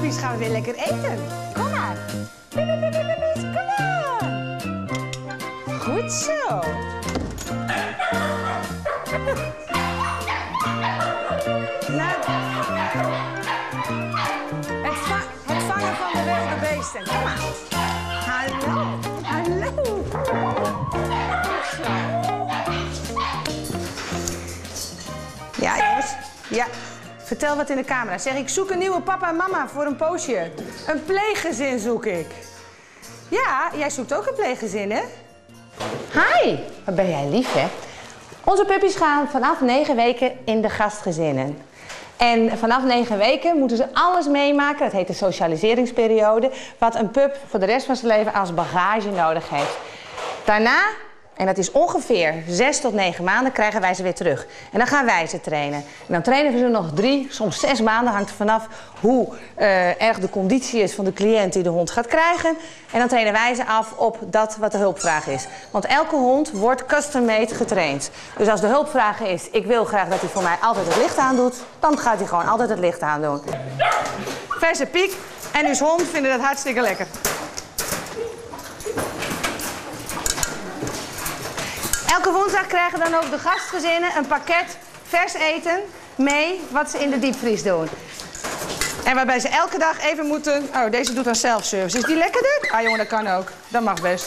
puppies gaan we weer lekker eten. Kom maar. Kom maar. Goed zo. Nou, het vangen van de wilde beesten. Kom maar. Hallo. Hallo. Zo. Ja, jongens. Ja. Vertel wat in de camera. Zeg, ik zoek een nieuwe papa en mama voor een poosje. Een pleeggezin zoek ik. Ja, jij zoekt ook een pleeggezin, hè? Hi, wat ben jij lief, hè? Onze puppies gaan vanaf 9 weken in de gastgezinnen. En vanaf 9 weken moeten ze alles meemaken, dat heet de socialiseringsperiode, wat een pup voor de rest van zijn leven als bagage nodig heeft. Daarna, en dat is ongeveer 6 tot 9 maanden, krijgen wij ze weer terug. En dan gaan wij ze trainen. En dan trainen we ze nog 3, soms 6 maanden, hangt er vanaf hoe erg de conditie is van de cliënt die de hond gaat krijgen. En dan trainen wij ze af op dat wat de hulpvraag is. Want elke hond wordt custom-made getraind. Dus als de hulpvraag is, ik wil graag dat hij voor mij altijd het licht aandoet, dan gaat hij gewoon altijd het licht aandoen. Verse Piek en uw hond vinden dat hartstikke lekker. Elke woensdag krijgen dan ook de gastgezinnen een pakket vers eten mee wat ze in de diepvries doen. En waarbij ze elke dag even moeten... Oh, deze doet dan self-service. Is die lekkerder? Ah jongen, dat kan ook. Dat mag best.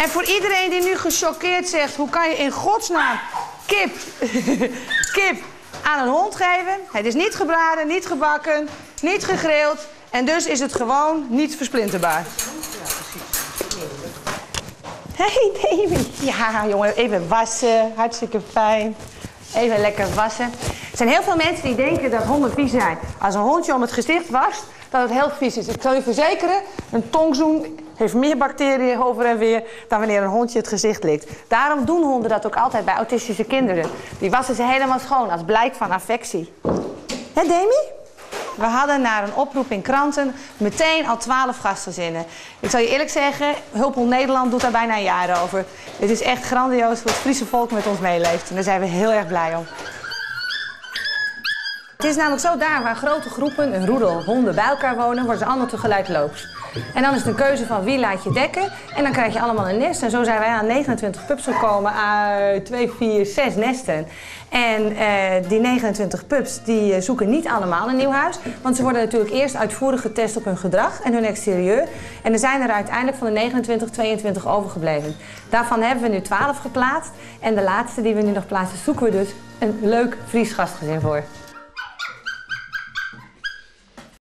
En voor iedereen die nu gechoqueerd zegt... hoe kan je in godsnaam kip aan een hond geven? Het is niet gebraden, niet gebakken, niet gegrild. En dus is het gewoon niet versplinterbaar. Hey David. Ja, jongen, even wassen. Hartstikke fijn. Even lekker wassen. Er zijn heel veel mensen die denken dat honden vies zijn. Als een hondje om het gezicht wast, dat het heel vies is. Ik zal je verzekeren, een tongzoen heeft meer bacteriën over en weer dan wanneer een hondje het gezicht likt. Daarom doen honden dat ook altijd bij autistische kinderen. Die wassen ze helemaal schoon als blijk van affectie. Hè, Demi? We hadden na een oproep in kranten meteen al 12 gastgezinnen. Ik zal je eerlijk zeggen, Hulphond Nederland doet daar bijna een jaar over. Het is echt grandioos hoe het Friese volk met ons meeleeft. En daar zijn we heel erg blij om. Het is namelijk zo, daar waar grote groepen, een roedel honden bij elkaar wonen, worden ze allemaal tegelijk loops. En dan is het een keuze van wie laat je dekken. En dan krijg je allemaal een nest. En zo zijn wij aan 29 pups gekomen uit 2, 4, 6 nesten. En die 29 pups die zoeken niet allemaal een nieuw huis. Want ze worden natuurlijk eerst uitvoerig getest op hun gedrag en hun exterieur. En er zijn er uiteindelijk van de 29, 22 overgebleven. Daarvan hebben we nu 12 geplaatst. En de laatste die we nu nog plaatsen, zoeken we dus een leuk Fries gastgezin voor.